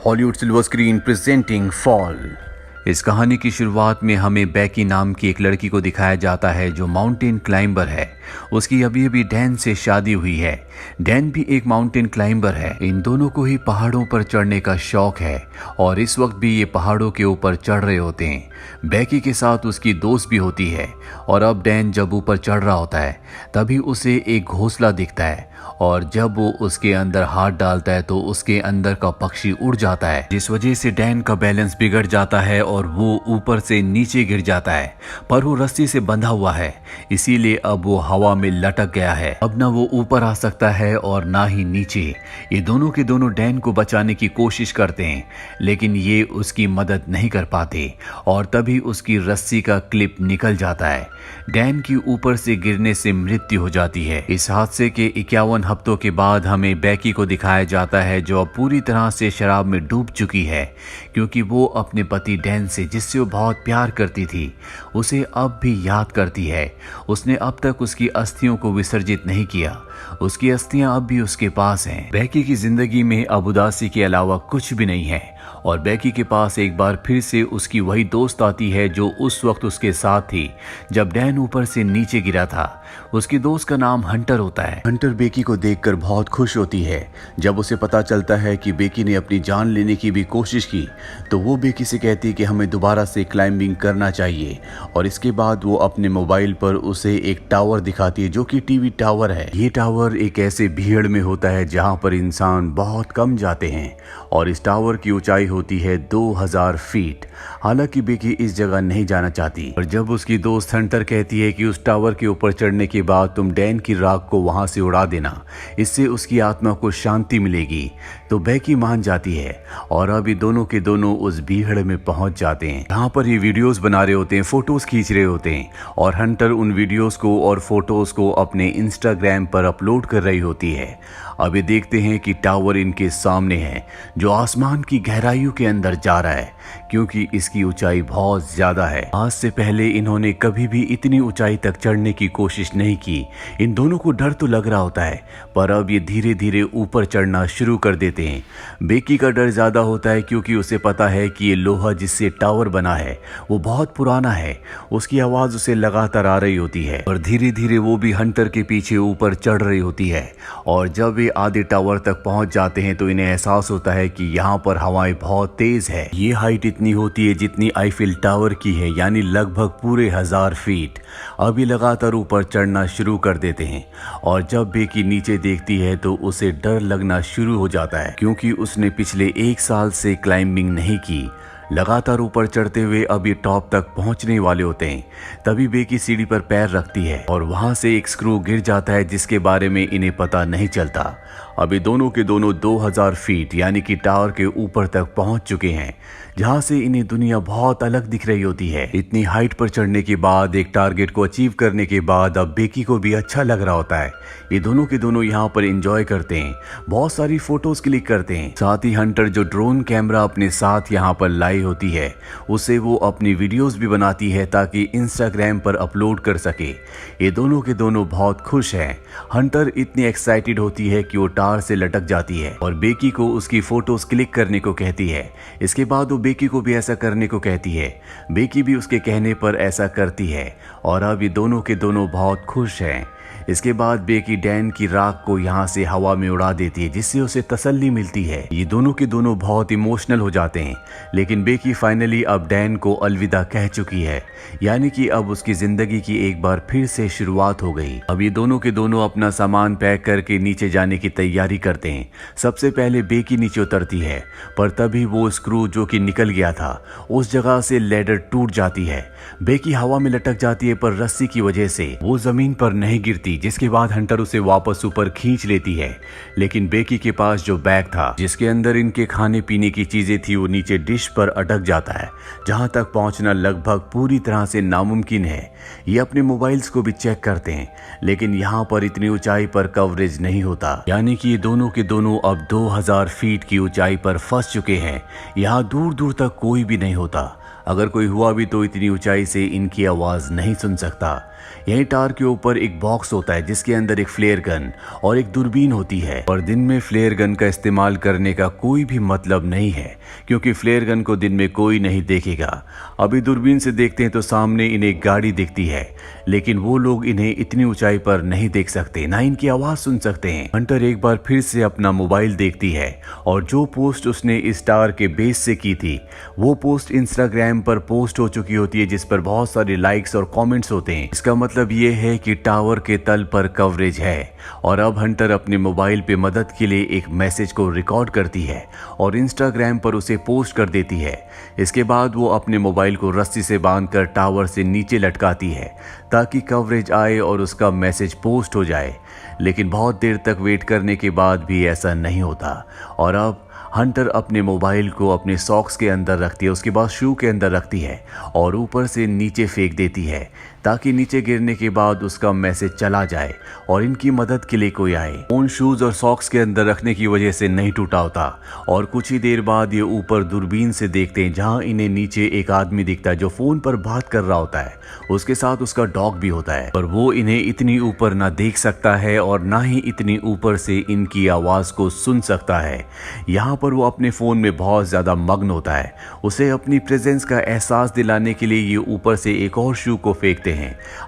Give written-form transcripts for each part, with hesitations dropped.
Hollywood silver screen presenting fall. इस कहानी की शुरुआत में हमें बैकी नाम की एक लड़की को दिखाया जाता है जो माउंटेन क्लाइंबर है। उसकी अभी अभी डैन से शादी हुई है। डैन भी एक माउंटेन क्लाइंबर है। इन दोनों को ही पहाड़ों पर चढ़ने का शौक है और इस वक्त भी ये पहाड़ों के ऊपर चढ़ रहे होते हैं। बैकी के साथ उसकी दोस्त भी होती है और अब डैन जब ऊपर चढ़ रहा होता है तभी उसे एक घोंसला दिखता है और जब वो उसके अंदर हाथ डालता है तो उसके अंदर का पक्षी उड़ जाता है, जिस वजह से डैन का बैलेंस बिगड़ जाता है और वो ऊपर से नीचे गिर जाता है। पर वो रस्सी से बंधा हुआ है इसीलिए अब वो हवा में लटक गया है। अब ना वो ऊपर आ सकता है और ना ही नीचे। ये दोनों के दोनों डैन को बचाने की कोशिश करते हैं लेकिन ये उसकी मदद नहीं कर पाते और तभी उसकी रस्सी का क्लिप निकल जाता है। डैन की ऊपर से गिरने से मृत्यु हो जाती है। इस हादसे के 51 हफ्तों के बाद हमें बैकी को दिखाया जाता है जो अब पूरी तरह से शराब में डूब चुकी है क्योंकि वो अपने पति डैन से, जिससे वो बहुत प्यार करती थी, उसे अब भी याद करती है। उसने अब तक उसकी अस्थियों को विसर्जित नहीं किया। उसकी अस्थियां अब भी उसके पास हैं। बैकी की जिंदगी में अब उदासी के अलावा कुछ भी नहीं है और बैकी के पास एक बार फिर से उसकी वही दोस्त आती है जो उस वक्त उसके साथ थी जब डैन ऊपर से नीचे गिरा था। उसकी दोस्त का नाम हंटर होता है। हंटर बैकी को देखकर बहुत खुश होती है। जब उसे पता चलता है कि बैकी ने अपनी जान लेने की भी कोशिश की तो वो बैकी से कहती है कि हमें दोबारा से क्लाइंबिंग करना चाहिए और इसके बाद वो अपने मोबाइल पर उसे एक टावर दिखाती है जो कि टीवी टावर है। ये टावर एक ऐसे भीड़ में होता है जहाँ पर इंसान बहुत कम जाते हैं और इस टावर की ऊंचाई होती है 2000 फीट। हालांकि बैकी इस जगह नहीं जाना चाहती और जब उसकी दोस्त हंटर कहती है कि उस टावर के ऊपर चढ़ने के बाद तुम डैन की राख को वहां से उड़ा देना, इससे उसकी आत्मा को शांति मिलेगी, तो बैकी मान जाती है और अभी दोनों के दोनों उस भीड़ में पहुंच जाते हैं। यहाँ पर ये वीडियोस बना रहे होते हैं, फोटोज खींच रहे होते हैं और हंटर उन वीडियोस को और फोटोज को अपने इंस्टाग्राम पर अपलोड कर रही होती है। अभी देखते हैं कि टावर इनके सामने है जो आसमान की गहराइयों के अंदर जा रहा है क्योंकि इसकी ऊंचाई बहुत ज्यादा है। आज से पहले इन्होंने कभी भी इतनी ऊंचाई तक चढ़ने की कोशिश नहीं की। इन दोनों को डर तो लग रहा होता है पर अब ये धीरे धीरे ऊपर चढ़ना शुरू कर देते हैं। बैकी का डर ज्यादा होता है क्योंकि उसे पता है कि ये लोहा जिससे टावर बना है वो बहुत पुराना है। उसकी आवाज उसे लगातार आ रही होती है और धीरे धीरे वो भी हंटर के पीछे ऊपर चढ़ रही होती है और जब ये आधे टावर तक पहुंच जाते हैं तो इन्हें एहसास होता है कि यहाँ पर हवाएं बहुत तेज है। ये हाइट इतनी होती है जितनी आईफिल टावर की है, यानी लगभग पूरे 1000 फीट। अभी लगातार ऊपर चढ़ना शुरू कर देते हैं और जब बैकी नीचे देखती है तो उसे डर लगना शुरू हो जाता है क्योंकि उसने पिछले 1 साल से क्लाइंबिंग नहीं की। लगातार ऊपर चढ़ते हुए अब ये टॉप तक पहुंचने वाले होते हैं तभी बैकी सीढ़ी पर पैर रखती है और वहां से एक स्क्रू गिर जाता है जिसके बारे में इन्हें पता नहीं चलता। अभी दोनों के दोनों 2000 फीट यानी कि टावर के ऊपर तक पहुंच चुके हैं जहां से इन्हें दुनिया बहुत अलग दिख रही होती है। इतनी हाइट पर चढ़ने के बाद, एक टारगेट को अचीव करने के बाद अब बैकी को भी अच्छा लग रहा होता है। ये दोनों के दोनों यहाँ पर एंजॉय करते हैं, बहुत सारी फोटोज क्लिक करते हैं। साथ ही हंटर जो ड्रोन कैमरा अपने साथ यहाँ पर लाई होती है उसे वो अपनी वीडियोस भी बनाती है ताकि इंस्टाग्राम पर अपलोड कर सके। ये दोनों के दोनों बहुत खुश हैं। हंटर इतनी एक्साइटेड होती है कि वो टावर से लटक जाती है और बैकी को उसकी फोटोज क्लिक करने को कहती है। इसके बाद वो बैकी को भी ऐसा करने को कहती है। बैकी भी उसके कहने पर ऐसा करती है और अब ये दोनों के दोनों बहुत खुश हैं। इसके बाद बैकी डैन की राख को यहाँ से हवा में उड़ा देती है जिससे उसे तसल्ली मिलती है। ये दोनों के दोनों बहुत इमोशनल हो जाते हैं लेकिन बैकी फाइनली अब डैन को अलविदा कह चुकी है, यानी कि अब उसकी जिंदगी की एक बार फिर से शुरुआत हो गई। अब ये दोनों के दोनों अपना सामान पैक करके नीचे जाने की तैयारी करते हैं। सबसे पहले बैकी नीचे उतरती है पर तभी वो स्क्रू जो कि निकल गया था उस जगह से लेडर टूट जाती है। बैकी हवा में लटक जाती है पर रस्सी की वजह से वो जमीन पर नहीं गिरती, जिसके बाद हंटर उसे वापस ऊपर खींच लेती है। लेकिन बैकी के पास जो बैग था जिसके अंदर इनके खाने पीने की चीजें थी वो नीचे डिश पर अटक जाता है जहां तक पहुंचना लगभग पूरी तरह से नामुमकिन है। ये अपने मोबाइल्स को भी चेक करते हैं लेकिन यहाँ पर इतनी ऊंचाई पर कवरेज नहीं होता, यानी कि ये दोनों के दोनों अब 2000 फीट की ऊंचाई पर फंस चुके हैं। यहाँ दूर दूर तक कोई भी नहीं होता। अगर कोई हुआ भी तो इतनी ऊंचाई से इनकी आवाज नहीं सुन सकता। यही टावर के ऊपर एक बॉक्स होता है जिसके अंदर एक फ्लेयर गन और एक दूरबीन होती है। और दिन में फ्लेयर गन का इस्तेमाल करने का कोई भी मतलब नहीं है, क्योंकि फ्लेयर गन को दिन में कोई नहीं देखेगा। अभी दूरबीन से देखते हैं तो सामने इन्हें एक गाड़ी दिखती है, लेकिन वो लोग इन्हें इतनी ऊंचाई पर नहीं देख सकते, ना इनकी आवाज सुन सकते हैं। हंटर एक बार फिर से अपना मोबाइल देखती है और जो पोस्ट उसने इस टावर के बेस से की थी वो पोस्ट इंस्टाग्राम पर पोस्ट हो चुकी होती है, जिस पर बहुत सारे लाइक्स और कमेंट्स होते हैं। इसका मतलब ये है कि टावर के तल पर कवरेज है। और अब हंटर अपने मोबाइल पे मदद के लिए एक मैसेज को रिकॉर्ड करती है और इंस्टाग्राम पर उसे पोस्ट कर देती है। इसके बाद वो अपने मोबाइल को रस्सी से बांधकर टावर से नीचे लटकाती है ताकि कवरेज आए और उसका मैसेज पोस्ट हो जाए। लेकिन बहुत देर तक वेट करने के बाद भी ऐसा नहीं होता और अब हंटर अपने मोबाइल को अपने सॉक्स के अंदर रखती है, उसके बाद शू के अंदर रखती है और ऊपर से नीचे फेंक देती है ताकि नीचे गिरने के बाद उसका मैसेज चला जाए और इनकी मदद के लिए कोई आए। फोन शूज और सॉक्स के अंदर रखने की वजह से नहीं टूटा होता और कुछ ही देर बाद ये ऊपर दूरबीन से देखते हैं जहां इन्हें नीचे एक आदमी दिखता है जो फोन पर बात कर रहा होता है। उसके साथ उसका डॉग भी होता है, पर वो इन्हें इतनी ऊपर ना देख सकता है और ना ही इतनी ऊपर से इनकी आवाज को सुन सकता है। यहाँ पर वो अपने फोन में बहुत ज्यादा मग्न होता है। उसे अपनी प्रेजेंस का एहसास दिलाने के लिए ये ऊपर से एक और शू को फेंकते हैं।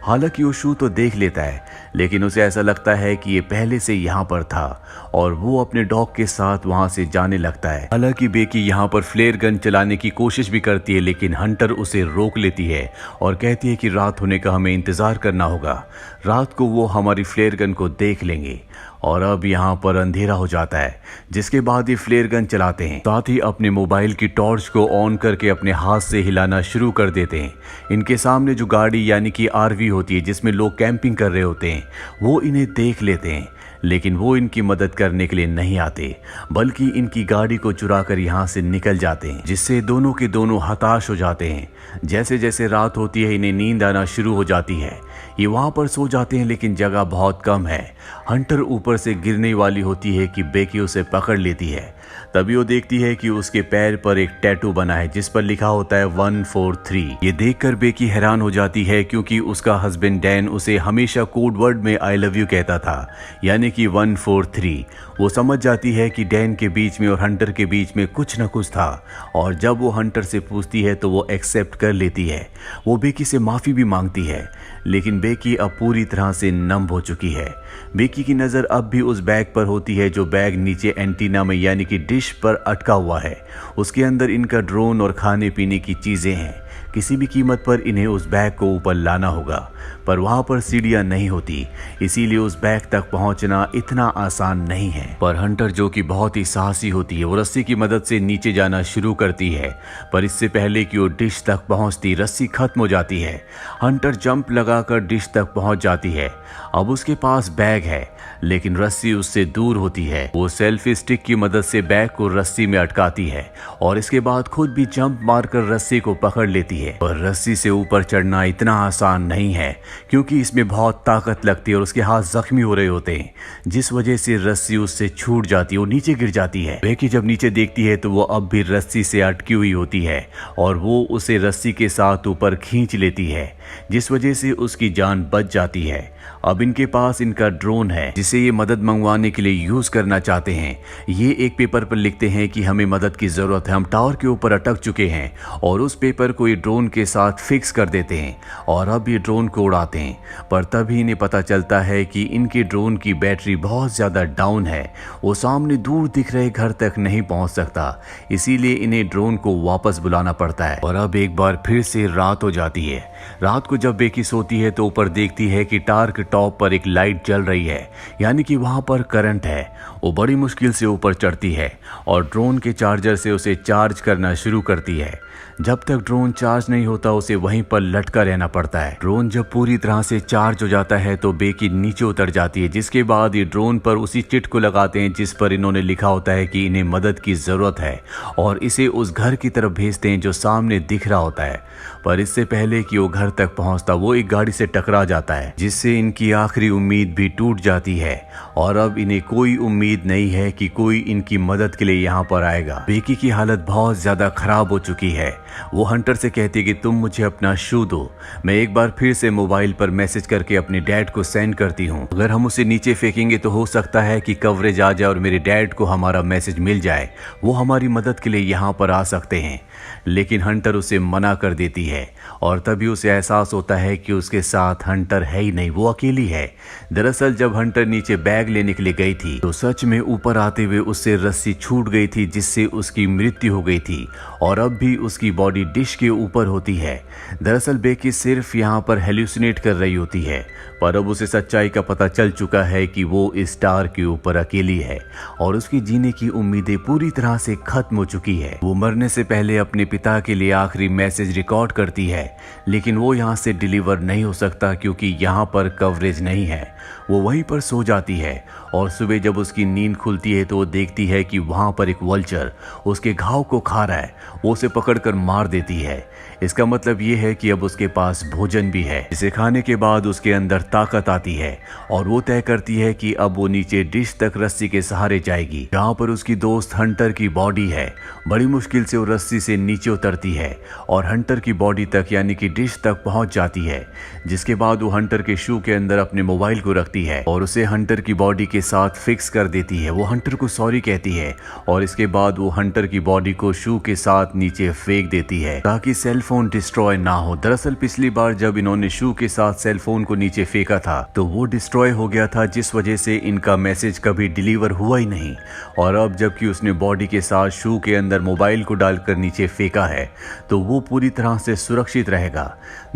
हालांकि वो शू तो देख लेता है, लेकिन उसे ऐसा लगता है कि ये पहले से यहाँ पर था और वो अपने डॉग के साथ वहां से जाने लगता है। हालांकि बेकी यहाँ पर फ्लेयर गन चलाने की कोशिश भी करती है, लेकिन हंटर उसे रोक लेती है और कहती है कि रात होने का हमें इंतजार करना होगा, रात को वो हमारी फ्लेयर गन को देख लेंगे। और अब यहाँ पर अंधेरा हो जाता है, जिसके बाद ये फ्लेयर गन चलाते हैं, साथ ही अपने मोबाइल की टॉर्च को ऑन करके अपने हाथ से हिलाना शुरू कर देते हैं। इनके सामने जो गाड़ी यानी कि आरवी होती है जिसमें लोग कैंपिंग कर रहे होते हैं वो इन्हें देख लेते हैं, लेकिन वो इनकी मदद करने के लिए नहीं आते, बल्कि इनकी गाड़ी को चुरा कर यहाँ से निकल जाते हैं, जिससे दोनों के दोनों हताश हो जाते हैं। जैसे जैसे रात होती है इन्हें नींद आना शुरू हो जाती है। ये वहाँ पर सो जाते हैं, लेकिन जगह बहुत कम है। हंटर ऊपर से गिरने वाली होती है कि बेकी उसे पकड़ लेती है। तभी वो देखती है कि उसके पैर पर एक टैटू बना है जिस पर लिखा होता है 143। ये देखकर बेकी हैरान हो जाती है, क्योंकि उसका हस्बैंड डैन उसे हमेशा कोड वर्ड में आई लव यू कहता था, यानी कि 143। वो समझ जाती है कि डैन के बीच में और हंटर के बीच में कुछ न कुछ था, और जब वो हंटर से पूछती है तो वो एक्सेप्ट कर लेती है। वो बेकी से माफ़ी भी मांगती है, लेकिन बेकी अब पूरी तरह से नम हो चुकी है। बेकी की नज़र अब भी उस बैग पर होती है जो बैग नीचे एंटीना में यानी कि डिश पर अटका हुआ है। उसके अंदर इनका ड्रोन और खाने पीने की चीज़ें हैं। किसी भी कीमत पर इन्हें उस बैग को ऊपर लाना होगा, पर वहाँ पर सीढ़ियाँ नहीं होती, इसीलिए उस बैग तक पहुँचना इतना आसान नहीं है। पर हंटर, जो कि बहुत ही साहसी होती है, वो रस्सी की मदद से नीचे जाना शुरू करती है, पर इससे पहले कि वो डिश तक पहुँचती रस्सी खत्म हो जाती है। हंटर जंप लगाकर डिश तक पहुँच जाती है। अब उसके पास बैग है, लेकिन रस्सी उससे दूर होती है। वो सेल्फी स्टिक की मदद से बैग को रस्सी में अटकाती है और इसके बाद खुद भी जंप मारकर रस्सी को पकड़ लेती है। और रस्सी से ऊपर चढ़ना इतना आसान नहीं है, क्योंकि इसमें बहुत ताकत लगती है और उसके हाथ जख्मी हो रहे होते हैं, जिस वजह से रस्सी उससे छूट जाती है, वो नीचे गिर जाती है। बेकी जब नीचे देखती है तो वो अब भी रस्सी से अटकी हुई होती है और वो उसे रस्सी के साथ ऊपर खींच लेती है, जिस वजह से उसकी जान बच जाती है। अब इनके पास इनका ड्रोन है जिसे ये मदद मंगवाने के लिए यूज करना चाहते हैं। ये एक पेपर पर लिखते हैं कि हमें मदद की जरूरत है, हम टावर के ऊपर अटक चुके हैं, और उस पेपर को ये ड्रोन के साथ फिक्स कर देते हैं और अब ये ड्रोन को उड़ाते हैं। पर तभी इन्हें पता चलता है कि इनके ड्रोन की बैटरी बहुत ज्यादा डाउन है, वो सामने दूर दिख रहे घर तक नहीं पहुंच सकता, इसीलिए इन्हें ड्रोन को वापस बुलाना पड़ता है। और अब एक बार फिर से रात हो जाती है। रात को जब बेकी सोती है तो ऊपर देखती है कि टावर के टॉप पर एक लाइट जल रही है, यानी कि वहां पर करंट है। वो बड़ी मुश्किल से ऊपर चढ़ती है और ड्रोन के चार्जर से उसे चार्ज करना शुरू करती है। जब तक ड्रोन चार्ज नहीं होता उसे वहीं पर लटका रहना पड़ता है। ड्रोन जब पूरी तरह से चार्ज हो जाता है तो बेकी नीचे उतर जाती है, जिसके बाद ये ड्रोन पर उसी चिट को लगाते हैं जिस पर इन्होंने लिखा होता है कि इन्हें मदद की जरूरत है, और इसे उस घर की तरफ भेजते हैं जो सामने दिख रहा होता है। पर इससे पहले कि वो घर तक तक पहुंचता वो एक गाड़ी से टकरा जाता है, जिससे इनकी आखिरी उम्मीद भी टूट जाती है और अब इन्हें कोई उम्मीद नहीं है कि कोई इनकी मदद के लिए यहाँ पर आएगा। बेकी की हालत बहुत ज्यादा खराब हो चुकी है। वो हंटर से कहती कि तुम मुझे अपना शू दो। मैं एक बार फिर से मोबाइल पर मैसेज करके अपने डैड को सेंड करती हूँ। अगर हम उसे नीचे फेंकेंगे तो हो सकता है कि कवरेज आ जाए और मेरे डैड को हमारा मैसेज मिल जाए। वो हमारी मदद के लिए यहाँ पर आ सकते हैं। लेकिन हंटर उसे मना कर देती है और तभी उसे एहसास होता है कि उसके साथ हंटर है ही नहीं, वो अकेली है। दरअसल जब हंटर नीचे बैग लेने के लिए गई थी तो सच में ऊपर आते हुए उससे रस्सी छूट गई थी, जिससे उसकी मृत्यु हो गई थी और अब भी उसकी बॉडी डिश के ऊपर होती है। दरअसल बेकी सिर्फ यहाँ पर हेल्यूसिनेट कर रही होती है, पर अब उसे सच्चाई का पता चल चुका है कि वो इस स्टार के ऊपर अकेली है और उसकी जीने की उम्मीदें पूरी तरह से खत्म हो चुकी है। वो मरने से पहले अपने पिता के लिए आखिरी मैसेज रिकॉर्ड करती है, लेकिन वो यहाँ से डिलीवर नहीं हो सकता क्योंकि यहाँ पर कवरेज नहीं है। वो वहीं पर सो जाती है और सुबह जब उसकी नींद खुलती है तो वो देखती है कि वहां पर एक वल्चर उसके घाव को खा रहा है। वो उसे पकड़कर मार देती है। इसका मतलब ये है कि अब उसके पास भोजन भी है, जिसे खाने के बाद उसके अंदर ताकत आती है और वो तय करती है कि अब वो नीचे डिश तक रस्सी के सहारे जाएगी, जहाँ पर उसकी दोस्त हंटर की बॉडी है। बड़ी मुश्किल से वो रस्सी से नीचे उतरती है और हंटर की बॉडी तक यानी कि डिश तक पहुंच जाती है, जिसके बाद वो हंटर के शू के अंदर अपने मोबाइल को रखती है और उसे हंटर की बॉडी के साथ फिक्स कर देती है। वो हंटर को सॉरी कहती है और इसके बाद वो हंटर की बॉडी को शू के साथ नीचे फेंक देती है ताकि सेल फोन डिस्ट्रॉय ना हो। दरअसल पिछली बार जब इन्होंने शू के साथ सेल फोन को नीचे फेंका था तो वो डिस्ट्रॉय हो गया था, जिस वजह से इनका मैसेज कभी डिलीवर हुआ ही नहीं। और अब जबकि उसने बॉडी के साथ शू के अंदर मोबाइल को डालकर नीचे फेंका है तो वो पूरी तरह से सुरक्षित रहेगा।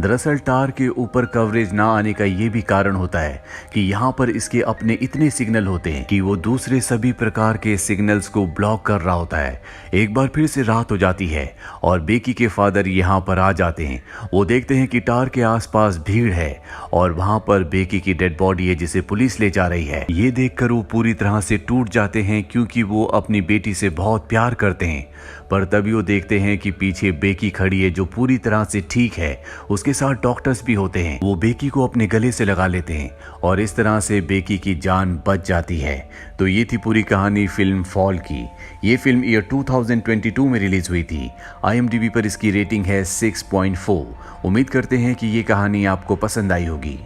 दरअसल टार के ऊपर कवरेज ना आने का ये भी कारण होता है कि यहाँ पर इसके अपने इतने सिग्नल होते हैं कि वो दूसरे सभी प्रकार के सिग्नल्स को ब्लॉक कर रहा होता है। एक बार फिर से रात हो जाती है और बेकी के फादर यहाँ पर आ जाते हैं। वो देखते हैं कि टार के आसपास भीड़ है और वहां पर बेकी की डेड बॉडी है जिसे पुलिस ले जा रही है। ये देखकर वो पूरी तरह से टूट जाते हैं क्योंकि वो अपनी बेटी से बहुत प्यार करते हैं। पर तभी वो देखते हैं कि पीछे बेकी खड़ी है जो पूरी तरह से ठीक है। उसके साथ डॉक्टर्स भी होते हैं। वो बेकी को अपने गले से लगा लेते हैं और इस तरह से बेकी की जान बच जाती है। तो ये थी पूरी कहानी फिल्म फॉल की। ये फिल्म ईयर 2022 में रिलीज हुई थी। IMDb पर इसकी रेटिंग है 6.4। उम्मीद करते हैं कि ये कहानी आपको पसंद आई होगी।